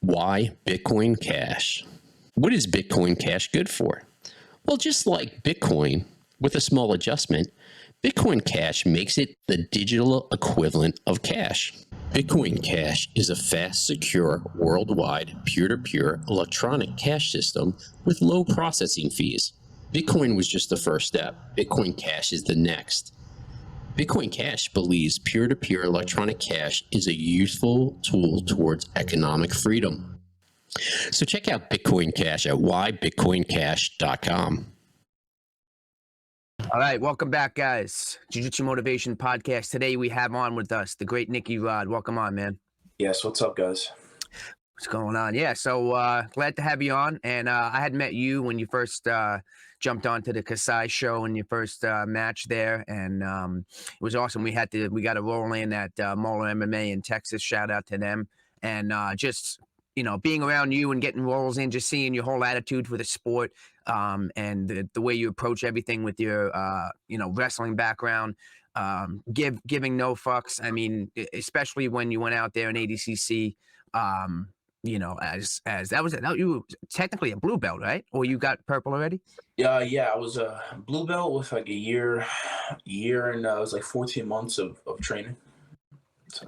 Why Bitcoin Cash? What is Bitcoin Cash good for? Well, just like Bitcoin, with a small adjustment, Bitcoin Cash makes it the digital equivalent of cash. Bitcoin Cash is a fast, secure, worldwide, peer-to-peer electronic cash system with low processing fees. Bitcoin was just the first step. Bitcoin Cash is the next. Bitcoin Cash believes peer-to-peer electronic cash is a useful tool towards economic freedom. So check out Bitcoin Cash at whybitcoincash.com. All right, welcome back, guys. Jiu Jitsu Motivation Podcast. Today we have on with us the great Nicky Rod. Welcome on, man. Yes, what's up, guys? What's going on? Yeah, so glad to have you on. And I had met you when you first jumped onto the Kasai show in your first match there, and it was awesome. We got a roll in at Moeller MMA in Texas. Shout out to them. And just being around you and getting rolls in, just seeing your whole attitude for the sport, and the way you approach everything with your wrestling background, giving no fucks. I mean, especially when you went out there in ADCC. As that you were technically a blue belt, right? Or you got purple already? Yeah, I was a blue belt with like a year and it was like 14 months of training.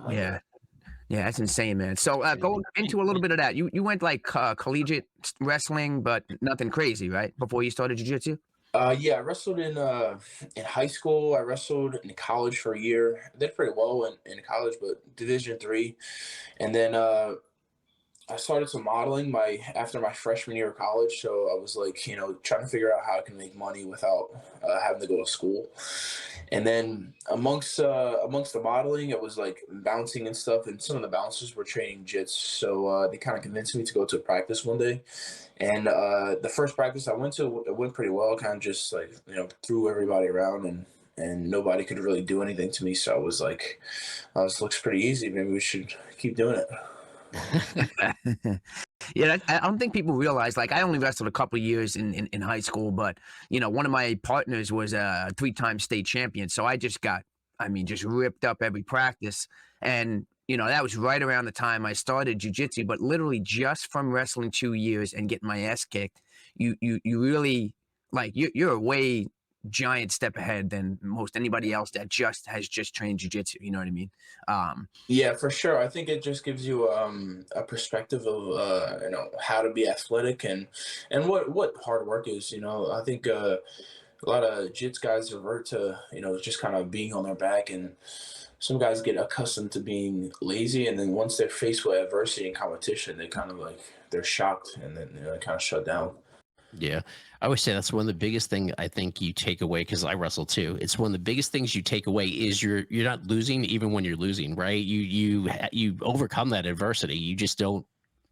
Like yeah. That. Yeah, that's insane, man. So going into a little bit of that, you went like collegiate wrestling, but nothing crazy, right? Before you started jiu-jitsu? Yeah, I wrestled in high school. I wrestled in college for a year. I did pretty well in college, but Division III. And then I started some modeling after my freshman year of college. So I was like, trying to figure out how I can make money without having to go to school. And then amongst the modeling, it was like bouncing and stuff. And some of the bouncers were training jits. So they kind of convinced me to go to a practice one day. And the first practice I went to, it went pretty well. Kind of just like, threw everybody around and nobody could really do anything to me. So I was like, oh, this looks pretty easy. Maybe we should keep doing it. Yeah, I don't think people realize, like, I only wrestled a couple of years in high school, but one of my partners was a 3-time state champion, so I just ripped up every practice. And that was right around the time I started jiu-jitsu, but literally just from wrestling 2 years and getting my ass kicked, you really, like, you're a way giant step ahead than most anybody else that has just trained jiu-jitsu. You know what I mean? Yeah, for sure. I think it just gives you a perspective of how to be athletic and what hard work is. I think a lot of jits guys revert to just kind of being on their back, and some guys get accustomed to being lazy, and then once they're faced with adversity and competition, they kind of they're shocked, and then they kind of shut down. Yeah, I always say that's one of the biggest things I think you take away, because I wrestle too. It's one of the biggest things you take away is you're not losing even when you're losing, right? You overcome that adversity. You just don't,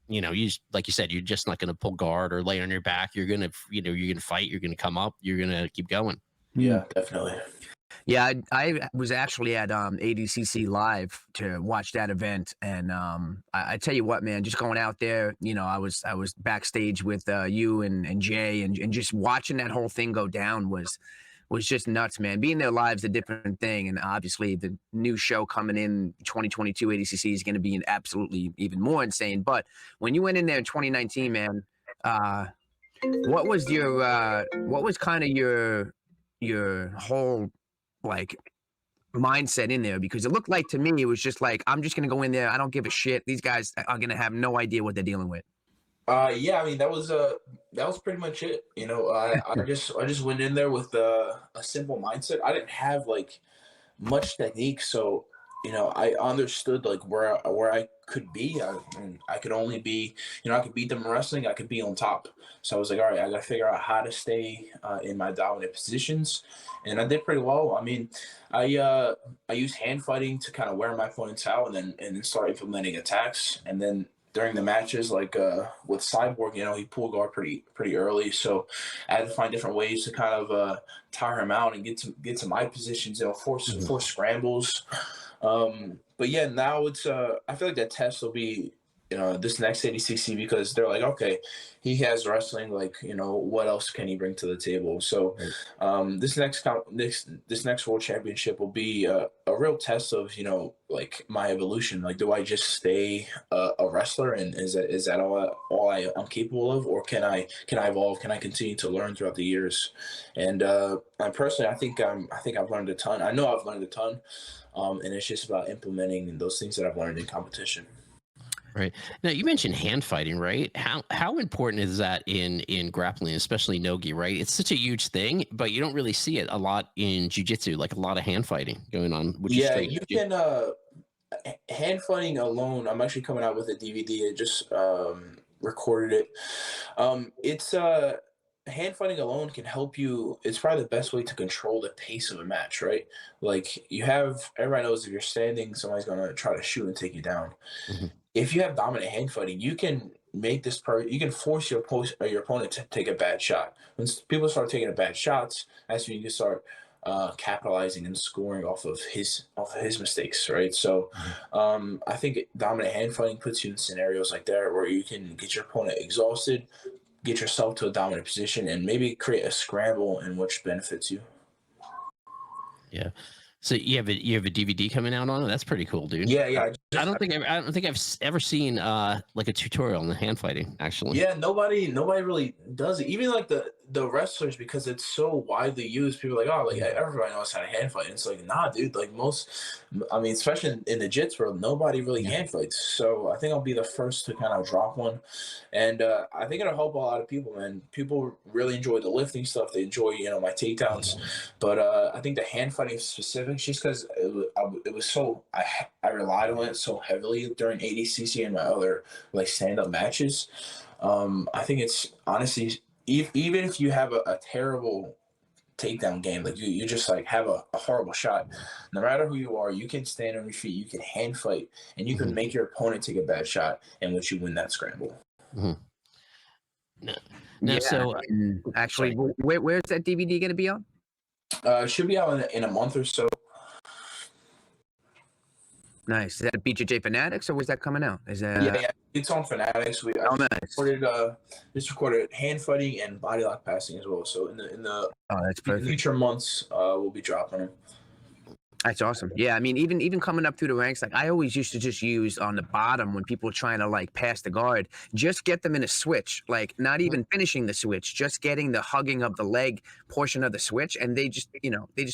like you said, you're just not going to pull guard or lay on your back. You're gonna, you're gonna fight. You're gonna come up. You're gonna keep going. Yeah, definitely. Yeah, I was actually at ADCC Live to watch that event, and I tell you what, man, just going out there, I was backstage with you and Jay, and just watching that whole thing go down was just nuts, man. Being there live is a different thing, and obviously the new show coming in 2022 ADCC is going to be absolutely even more insane. But when you went in there in 2019, man, what was kind of your whole mindset in there? Because it looked like, to me, it was just like, I'm just gonna go in there, I don't give a shit, these guys are gonna have no idea what they're dealing with. Yeah, I mean, that was pretty much it. I just went in there with a simple mindset. I didn't have much technique, so I understood where I could be. I could only be, I could beat them in wrestling. I could be on top. So I was like, all right, I got to figure out how to stay in my dominant positions, and I did pretty well. I mean, I used hand fighting to kind of wear my opponents out, and then start implementing attacks. And then during the matches, with Cyborg, he pulled guard pretty early, so I had to find different ways to kind of tire him out and get to my positions. Force scrambles. But yeah, now it's I feel like that test will be this next ADCC, because they're like, okay, he has wrestling, what else can he bring to the table? So this next world championship will be a real test of my evolution. Do I just stay a wrestler, and is that all I'm capable of, or can I evolve? Can I continue to learn throughout the years? And I personally, I think I've learned a ton. I know I've learned a ton, and it's just about implementing those things that I've learned in competition. Right. Now you mentioned hand fighting, right? How important is that in grappling, especially nogi, right? It's such a huge thing, but you don't really see it a lot in jiu-jitsu, like a lot of hand fighting going on, which is Yeah, straight. you can hand fighting alone. I'm actually coming out with a DVD. I just recorded it. It's hand fighting alone can help you. It's probably the best way to control the pace of a match, right? Like you have everybody knows if you're standing, somebody's gonna try to shoot and take you down. Mhm. If you have dominant hand fighting, you can make you can force your opponent to take a bad shot. When people start taking a bad shots, that's when you can start capitalizing and scoring off of his mistakes, right? So, Mhm. I think dominant hand fighting puts you in scenarios like that where you can get your opponent exhausted, get yourself to a dominant position, and maybe create a scramble in which benefits you. Yeah. So you have a DVD coming out on it. That's pretty cool, dude. Yeah, yeah. I don't think I've ever seen like a tutorial on the hand fighting. Actually, Yeah, nobody really does it. Even like the wrestlers, because it's so widely used. People are like, oh, like everybody knows how to hand fight. And it's like, nah, dude. Like I mean, especially in the jits world, nobody really yeah. hand fights. So I think I'll be the first to kind of drop one, and I think it'll help a lot of people. Man, people really enjoy the lifting stuff. They enjoy my takedowns, but I think the hand fighting specific, just because it was so I relied on it so heavily during ADCC and my other like stand-up matches. I think it's honestly, even if you have a terrible takedown game, like you just like have a horrible shot, no matter who you are, you can stand on your feet, you can hand fight, and you can Mhm. make your opponent take a bad shot, in which you win that scramble. Mhm. Now, now, Yeah, so and actually, Sorry. where's that DVD going to be on? It should be out in a month or so. Nice. Is that BJJ Fanatics or where's that coming out? Is that Yeah, it's on Fanatics. I oh just nice? recorded hand fighting and body lock passing as well. So Oh, that's in the perfect. future months, we'll be dropping them. That's awesome. Yeah, I mean, even coming up through the ranks, like I always used to just use on the bottom when people are trying to like pass the guard, just get them in a switch, like not even finishing the switch, just getting the hugging of the leg portion of the switch, and they just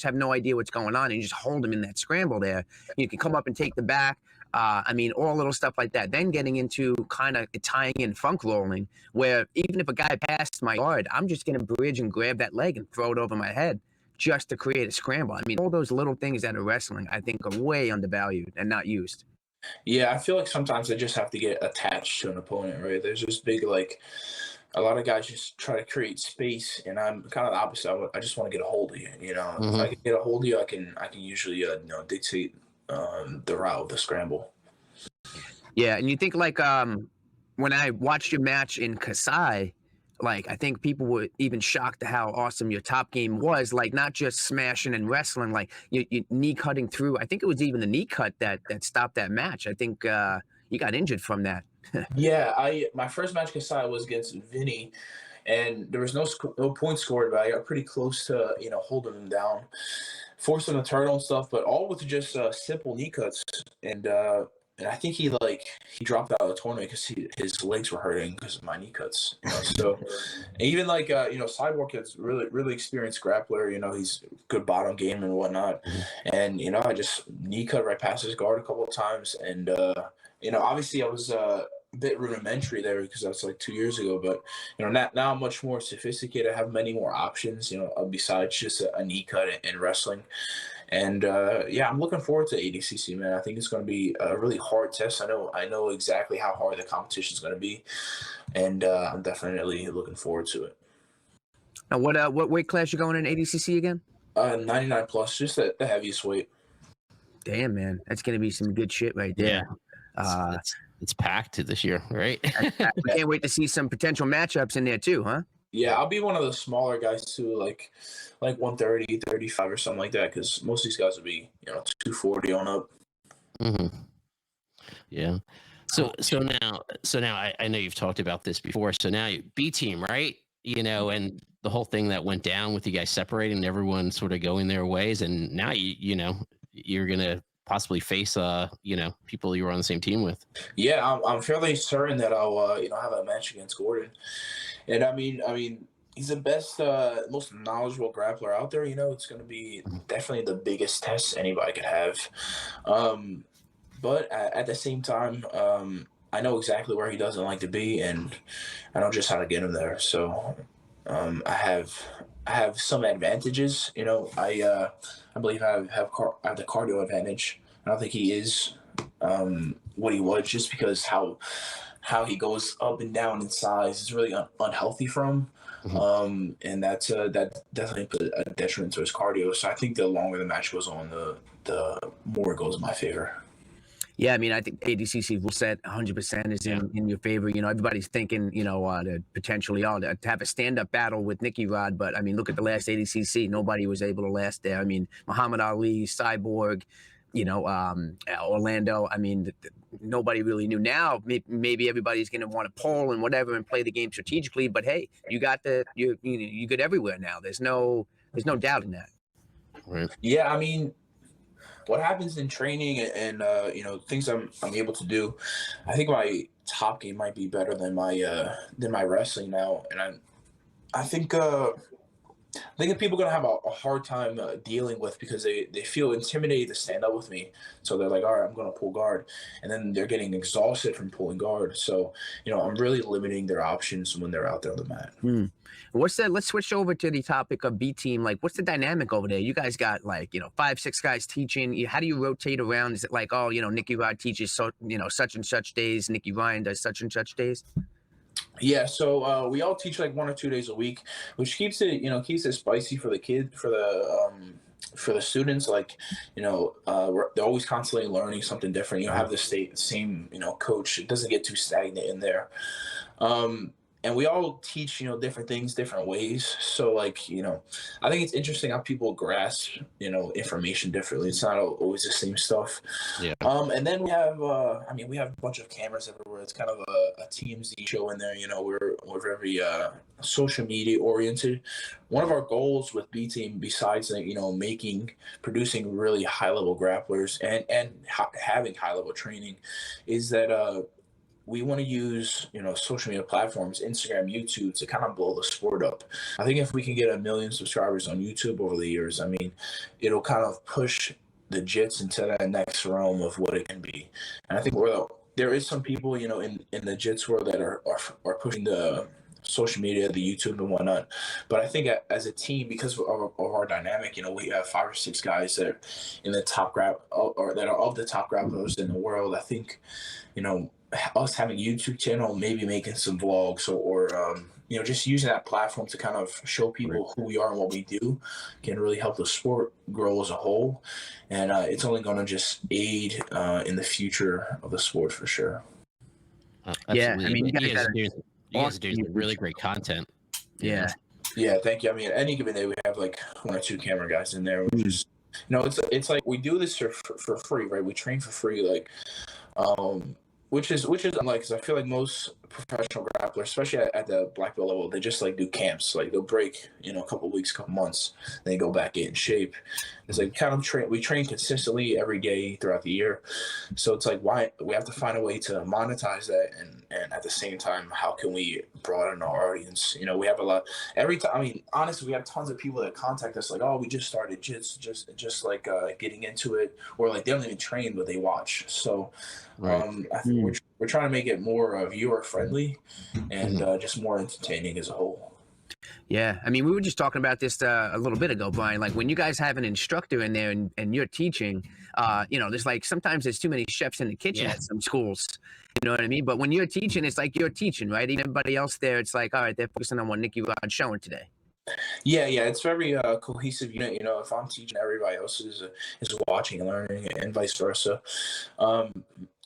have no idea what's going on, and you just hold them in that scramble there. You can come up and take the back. I mean, all little stuff like that. Then getting into kind of tying in funk rolling, where even if a guy passes my guard, I'm just gonna bridge and grab that leg and throw it over my head just to create a scramble. I mean, all those little things that are wrestling, I think, are way undervalued and not used. Yeah, I feel like sometimes they just have to get attached to an opponent, right? There's this big like a lot of guys just try to create space, and I'm kind of the opposite. I just want to get a hold of you. If I mhm. can get a hold of you, I can usually dictate the route of the scramble. Yeah, and you think like when I watched your match in Kasai, like I think people were even shocked at how awesome your top game was. Like not just smashing and wrestling, like you knee cutting through. I think it was even the knee cut that stopped that match. I think you got injured from that. Yeah, I my first match Kasai was against Vinny, and there was no points scored, but I got pretty close to holding him down, forcing a turtle and stuff, but all with just simple knee cuts. And I think he dropped out of the tournament because his legs were hurting because of my knee cuts. So even like Cyborg is really experienced grappler. He's good bottom game and whatnot. Mhm. And I just knee cut right past his guard a couple of times. And obviously I was a bit rudimentary there because that's like 2 years ago. But now I'm much more sophisticated. I have many more options. Besides just a knee cut and wrestling. And yeah, I'm looking forward to ADCC, man. I think it's going to be a really hard test. I know exactly how hard the competition is going to be, and I'm definitely looking forward to it. Now, what weight class you going in ADCC again? 99 plus, just the heaviest weight. Damn, man, that's gonna be some good shit right Yeah, there. it's, Uh, it's it's packed to this year, right? we can't wait to see some potential matchups in there too, huh? Yeah, I'll be one of the smaller guys too, like 130, 35 or something like that, because most of these guys will be 240 on up. hmm Yeah. So now I know you've talked about this before. So now B team, right? And the whole thing that went down with you guys separating and everyone sort of going their ways, and now you're gonna possibly face people you were on the same team with. Yeah, I'm fairly certain that I'll have a match against Gordon. And I mean, he's the best, most knowledgeable grappler out there. It's going to be definitely the biggest test anybody could have. But at the same time, I know exactly where he doesn't like to be, and I know just how to get him there. So I have some advantages. I believe I have the cardio advantage. I don't think he is what he was, just because how he goes up and down in size is really unhealthy for him. And that definitely put a detriment to his cardio. So I think the longer the match goes on, the more it goes in my favor. Yeah, I mean, I think ADCC will set 100% is in your favor. Everybody's thinking, to potentially to have a stand-up battle with Nicky Rod. But, I mean, look at the last ADCC. Nobody was able to last there. I mean, Muhammad Ali, Cyborg, Orlando. I mean, nobody really knew. Now, maybe everybody's going to want to poll and whatever and play the game strategically. But, hey, you good everywhere now. There's no doubt in that. Right. Yeah, I mean, what happens in training and things I'm able to do, I think my top game might be better than my wrestling now, and I think that people are gonna have a hard time dealing with, because they feel intimidated to stand up with me, so they're like, all right, I'm gonna pull guard, and then they're getting exhausted from pulling guard. So I'm really limiting their options when they're out there on the mat. What's that? Let's switch over to the topic of B team. Like, what's the dynamic over there? You guys got 5-6 guys teaching. How do you rotate around? Is it like, Nicky Rod teaches such and such days, Nicky Ryan does such and such days? Yeah, so we all teach like 1 or 2 days a week, which keeps it spicy for the students. Like, they're always constantly learning something different. Have the same coach. It doesn't get too stagnant in there. And we all teach, different things, different ways. So, like, I think it's interesting how people grasp, information differently. It's not always the same stuff. Yeah. And then we have a bunch of cameras everywhere. It's kind of a TMZ show in there. We're very social media oriented. One of our goals with B Team, besides producing really high level grapplers and having high level training, is that we want to use, social media platforms, Instagram, YouTube, to kind of blow the sport up. I think if we can get 1 million subscribers on YouTube over the years, I mean, it'll kind of push the jits into that next realm of what it can be. And I think there is some people, in the jits world that are pushing the social media, the YouTube and whatnot. But I think as a team, because of our dynamic, we have 5 or 6 guys that are in the top or that are of the top grapplers in the world. I think, us having a YouTube channel, maybe making some vlogs or just using that platform to kind of show people who we are and what we do can really help the sport grow as a whole. And it's only going to just aid in the future of the sport for sure. Yeah, I mean, you guys are doing some really great content. Yeah. Yeah, thank you. I mean, any given day we have like 1 or 2 camera guys in there, which is, it's like we do this for free, right? We train for free, like, which is unlike, because I feel like most professional grapplers, especially at the black belt level, they just like do camps. Like they'll break, a couple weeks, couple months, then they go back, get in shape. It's like kind of we train consistently every day throughout the year. So it's like, why we have to find a way to monetize that, and at the same time, how can we broaden our audience? We have a lot every time. I mean, honestly, we have tons of people that contact us like, oh, we just started jits, just like getting into it, or like they don't even train but they watch. So I think we're trying to make it more viewer friendly and just more entertaining as a whole. Yeah, I mean, we were just talking about this a little bit ago, Brian. Like when you guys have an instructor in there and you're teaching, there's like sometimes there's too many chefs in the kitchen at some schools. You know what I mean? But when you're teaching, it's like you're teaching, right? Even everybody else there, it's like, all right, they're focusing on what Nicky Rod's showing today. Yeah, it's very cohesive unit. If I'm teaching, everybody else is watching and learning, and vice versa.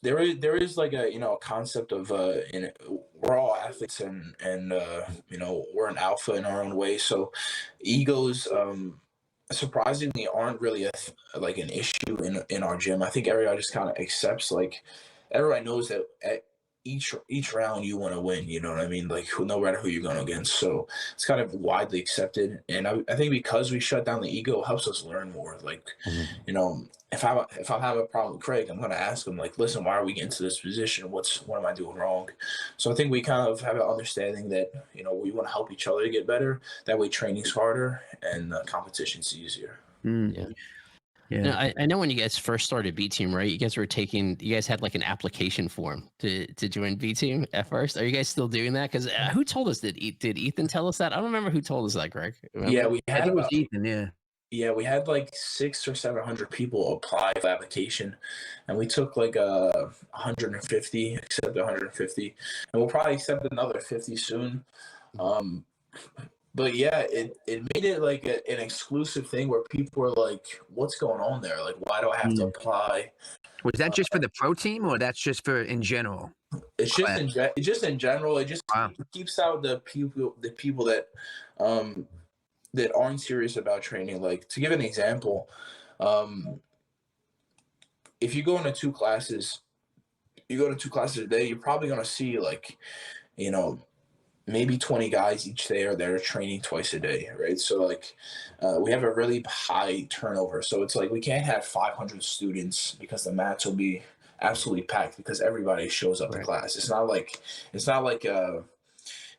There is like a concept of we're all athletes and we're an alpha in our own way. So egos surprisingly aren't really like an issue in our gym. I think everybody just kind of accepts, like everybody knows that each round you want to win. You know what I mean? Like no matter who you're going against. So it's kind of widely accepted, and I think because we shut down the ego, it helps us learn more. Like, you know, if I have a problem with Craig, I'm gonna ask him like, listen, why are we getting to this position? What am I doing wrong? So I think we kind of have an understanding that, you know, we want to help each other to get better. That way, training's harder and competition's easier. Yeah. Yeah. Now, I know when you guys first started B Team, right? You guys had like an application form to join B Team at first. Are you guys still doing that? Because who told us? Did Ethan tell us that? I don't remember who told us that, Greg. Remember? Yeah, we I had think it was about, Ethan. Yeah. yeah, we had like 600 or 700 people apply for the application, and we took like 150, accepted 150, and we'll probably accept another 50 soon. But yeah, it made it like an exclusive thing where people were like, "What's going on there? Like, why do I have to apply?" Was that just for the pro team, or that's just for in general? It's just in general. It just Wow. keeps out the people that that aren't serious about training. Like to give an example, if you go into two classes, a day, you're probably gonna see like, you know, maybe 20 guys each there that are training twice a day, right? So like we have a really high turnover. So it's like we can't have 500 students because the mats will be absolutely packed because everybody shows up to class. It's not like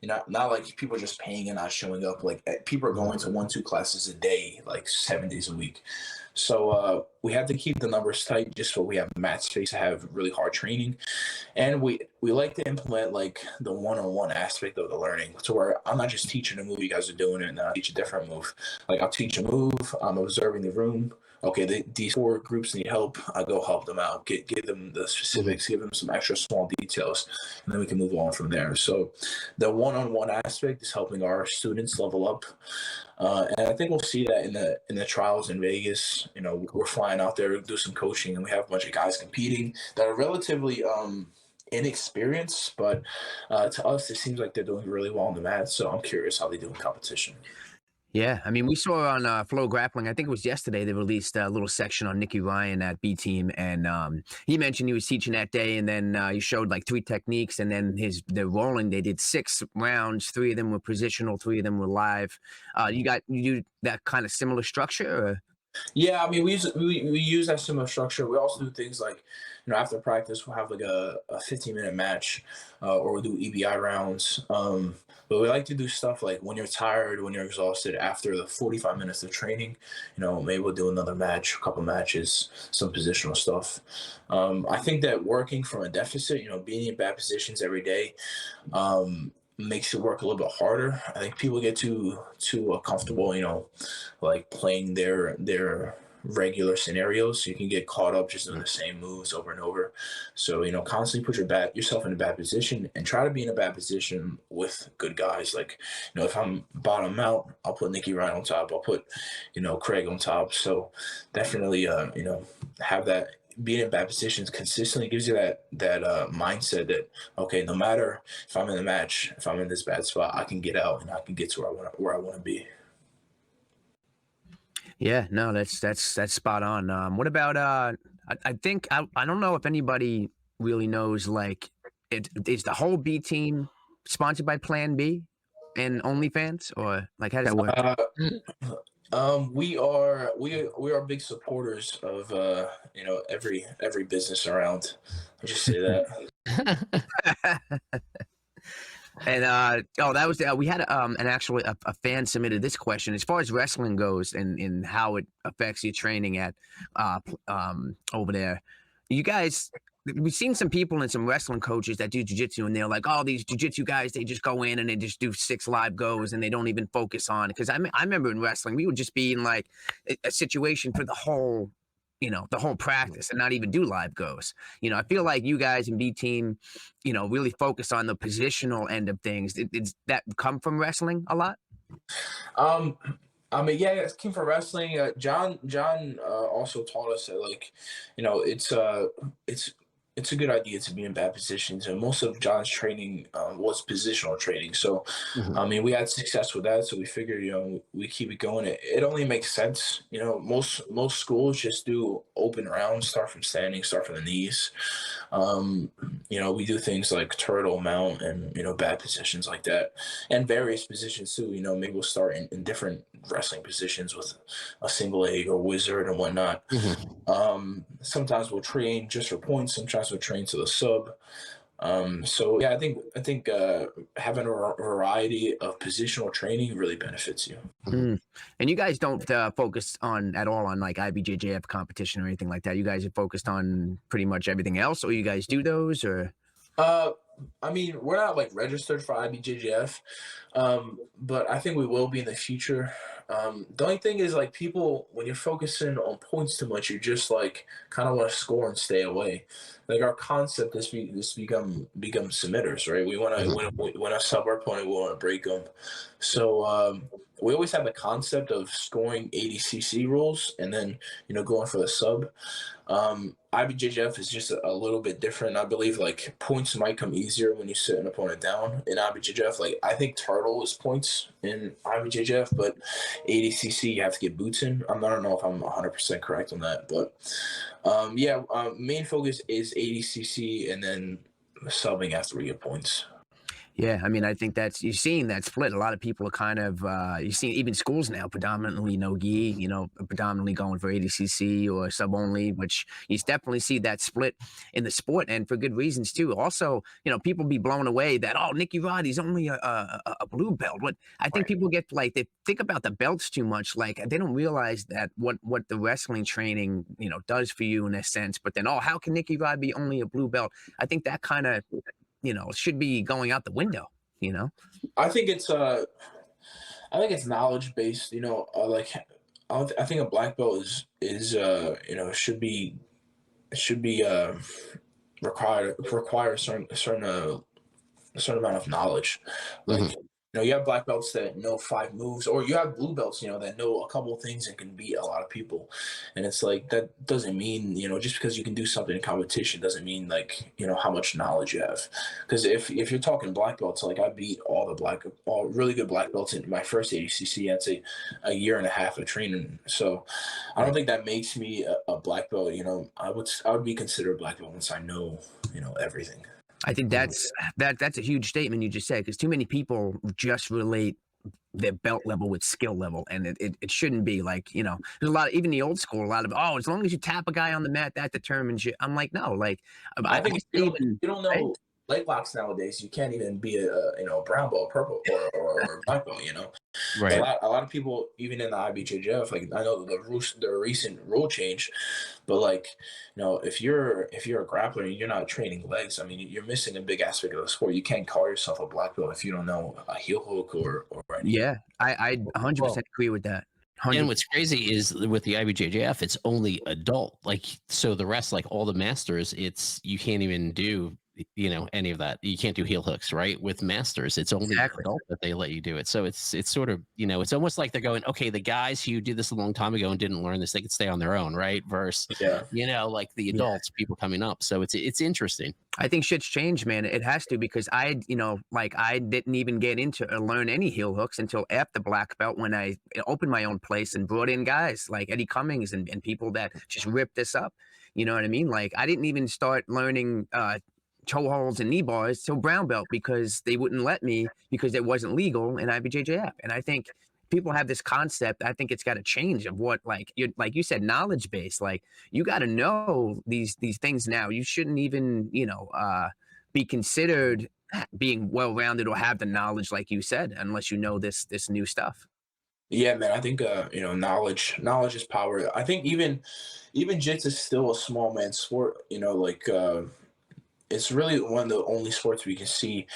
not like people are just paying and not showing up. Like people are going to 1-2 classes a day, like 7 days a week. So we have to keep the numbers tight just so we have mat space to have really hard training. And we like to implement like the one-on-one aspect of the learning. So where I'm not just teaching a move, you guys are doing it, and I'll teach a different move. Like I'll teach a move, I'm observing the room. Okay, these 4 groups need help. I go help them out, give them the specifics, give them some extra small details, and then we can move on from there. So the one-on-one aspect is helping our students level up. And I think we'll see that in the trials in Vegas. You know, we're flying out there to do some coaching, and we have a bunch of guys competing that are relatively inexperienced, but to us, it seems like they're doing really well on the mat. So I'm curious how they do in competition. Yeah, I mean, we saw on Flow Grappling, I think it was yesterday, they released a little section on Nicky Ryan at B Team, and he mentioned he was teaching that day, and then he showed like 3 techniques, and then the rolling, they did 6 rounds, 3 of them were positional, 3 of them were live. You do that kind of similar structure? Or? Yeah, I mean, we use that similar structure. We also do things like, you know, after practice, we'll have like a 15-minute match, or we'll do EBI rounds. But we like to do stuff like when you're tired, when you're exhausted, after the 45 minutes of training, you know, maybe we'll do another match, a couple matches, some positional stuff. I think that working from a deficit, you know, being in bad positions every day, makes it work a little bit harder. I think people get too comfortable, you know, like playing their regular scenarios. So you can get caught up just doing the same moves over and over. So, you know, constantly put yourself in a bad position and try to be in a bad position with good guys. Like, you know, if I'm bottom out, I'll put Nicky Rod on top. I'll put, you know, Craig on top. So definitely, you know, have that. Being in bad positions consistently gives you that mindset that, okay, no matter if I'm in the match, if I'm in this bad spot, I can get out and I can get to where I want to be. Yeah, no, that's spot on. What about I think I don't know if anybody really knows, like, is the whole B Team sponsored by Plan B and OnlyFans, or like how does that work? We are big supporters of you know, every business around. I'll just say that. And that was we had an actually a fan submitted this question as far as wrestling goes and how it affects your training at over there. You guys, we've seen some people and some wrestling coaches that do jiu-jitsu, and they're like, oh, these jiu-jitsu guys, they just go in and they just do 6 live goes and they don't even focus on it. Because I remember in wrestling, we would just be in like a situation for the whole, you know, the whole practice and not even do live goes. You know, I feel like you guys in B Team, you know, really focus on the positional end of things. Did that come from wrestling a lot? I mean, yeah, it came from wrestling. John also taught us that, like, you know, it's a good idea to be in bad positions, and most of John's training was positional training. So, I mean, we had success with that, so we figured, you know, we keep it going. It only makes sense, you know. Most schools just do open rounds, start from standing, start from the knees. We do things like turtle mount and, bad positions like that, and various positions too. Maybe we'll start in different wrestling positions with a single leg or wizard and whatnot. Sometimes we'll train just for points. Sometimes we'll train to the sub. So yeah, I think having a variety of positional training really benefits you. And you guys don't focus on at all on like IBJJF competition or anything like that. You guys are focused on pretty much everything else, or you guys do those, or? Uh, I mean, we're not like registered for IBJJF, but I think we will be in the future. The only thing is like people, when you're focusing on points too much, you just like kind of want to score and stay away. Like our concept is become submitters, right? We want to when a sub our opponent, we want to break them. So we always have the concept of scoring ADCC rules and then going for the sub. IBJJF is just a little bit different. I believe like points might come easier when you sit an opponent down in IBJJF. Like I think turtle is points in IBJJF, but ADCC you have to get boots in. I don't know if I'm 100% correct on that, but main focus is ADCC and then subbing after we get points. Yeah, I mean, I think you're seeing that split. A lot of people are kind of, you're seeing even schools now predominantly no gi, predominantly going for ADCC or sub only, which you definitely see that split in the sport, and for good reasons too. Also, people be blown away that, oh, Nicky Rod, he's only a blue belt. What I think people get like, they think about the belts too much. Like they don't realize that what the wrestling training, does for you in a sense. But then, oh, how can Nicky Rod be only a blue belt? I think that kind of should be going out the window, I think it's knowledge based, like I think a black belt is should be require a certain amount of knowledge. Like you have black belts that know 5 moves, or you have blue belts, that know a couple of things and can beat a lot of people. And it's like that doesn't mean, just because you can do something in competition doesn't mean like, how much knowledge you have. Because if you're talking black belts, like I beat all really good black belts in my first ADCC, I'd say a year and a half of training. So I don't think that makes me a black belt. I would be considered a black belt once I know, everything. I think that's a huge statement you just said, because too many people just relate their belt level with skill level, and it shouldn't be like, there's a lot of, even the old school, a lot of, oh, as long as you tap a guy on the mat, that determines you. I'm like, no, like I think you don't know leg locks nowadays. You can't even be a brown belt, purple, or black belt. Right. A lot of people, even in the IBJJF, like I know the recent rule change, but like if you're a grappler and you're not training legs, I mean you're missing a big aspect of the sport. You can't call yourself a black belt if you don't know a heel hook or anything. Yeah, I 100% agree with that. 100%. And what's crazy is with the IBJJF, it's only adult. Like, so the rest, like all the masters, you can't even do, any of that. You can't do heel hooks, right? With masters, it's only adult that they let you do it. So it's sort of, it's almost like they're going, okay, the guys who did this a long time ago and didn't learn this, they could stay on their own, right? Versus, like the adults, people coming up. So it's interesting. I think shit's changed, man. It has to, because I didn't even get into or learn any heel hooks until after black belt, when I opened my own place and brought in guys like Eddie Cummings and people that just ripped this up. You know what I mean? Like I didn't even start learning toe holds and knee bars till brown belt, because they wouldn't let me, because it wasn't legal in IBJJF. And I think people have this concept. I think it's got to change of what, like you said, knowledge base. Like you got to know these things now. You shouldn't even be considered being well rounded or have the knowledge, like you said, unless you know this new stuff. Yeah, man. I think knowledge is power. I think even Jiu-Jitsu is still a small man sport. It's really one of the only sports we can see,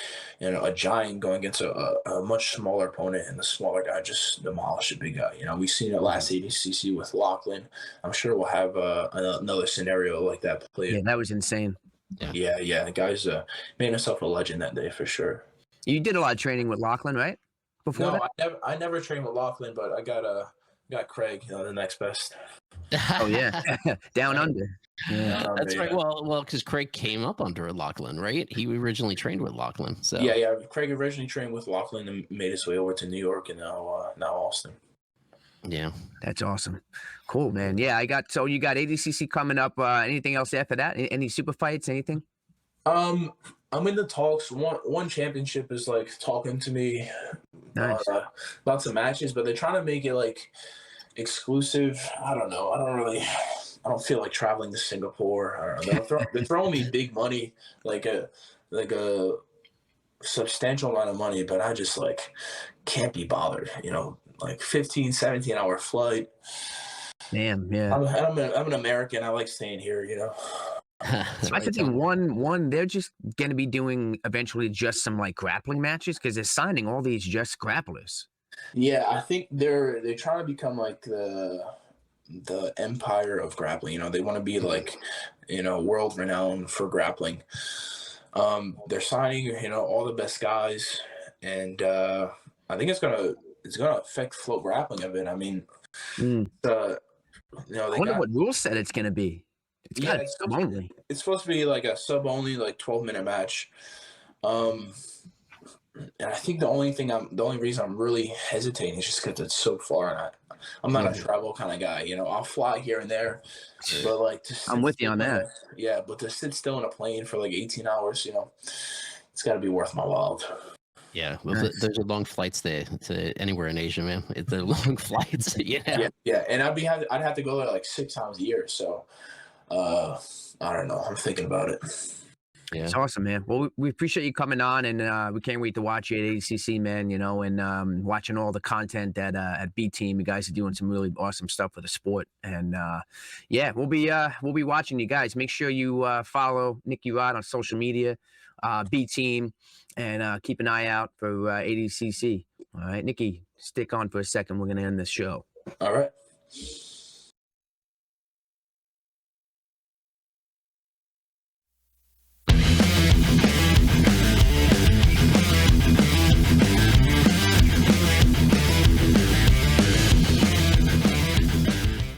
a giant going against a much smaller opponent, and the smaller guy just demolish a big guy. We've seen it last ADCC with Lachlan. I'm sure we'll have another scenario like that play. Yeah, that was insane. Yeah. The guy's made himself a legend that day for sure. You did a lot of training with Lachlan, right? Before that? I never trained with Lachlan, but I got Craig, the next best. Oh yeah, down under. Yeah, that's right. Well, because Craig came up under Lachlan, right? He originally trained with Lachlan. So yeah. Craig originally trained with Lachlan and made his way over to New York, and now Austin. Yeah. That's awesome. Cool, man. Yeah, so you got ADCC coming up. Anything else after that? Any super fights? Anything? Um, I'm in the talks. One championship is like talking to me Nice. about some matches, but they're trying to make it like exclusive. I don't know. I don't feel like traveling to Singapore. I don't know. They're throwing me big money, like a substantial amount of money, but I just like can't be bothered. Like 15, 17 hour flight. Damn, yeah. I'm an American. I like staying here. So I think they're just going to be doing eventually just some like grappling matches because they're signing all these just grapplers. Yeah, I think they're trying to become like the empire of grappling. They want to be like, world renowned for grappling. They're signing, all the best guys, and I think it's gonna affect flow grappling a bit. I mean, I they wonder what rule set it's going to be. it's supposed to be like a sub only, like 12-minute match. And I think the only reason I'm really hesitating is just because it's so far, and I'm not a travel kind of guy. I'll fly here and there, but like I'm with you on that. Yeah, but to sit still in a plane for like 18 hours, it's got to be worth my while. Yeah, well, those are long flights there to anywhere in Asia, man. They're long flights. Yeah, and I'd have to go there like 6 times a year. So, I don't know. I'm thinking about it. Yeah. It's awesome, man. Well, we appreciate you coming on, and we can't wait to watch you at ADCC, man. And watching all the content at B Team. You guys are doing some really awesome stuff for the sport, and we'll be watching you guys. Make sure you follow Nicky Rod on social media, B Team, and keep an eye out for ADCC. All right, Nicky, stick on for a second. We're gonna end the show. All right.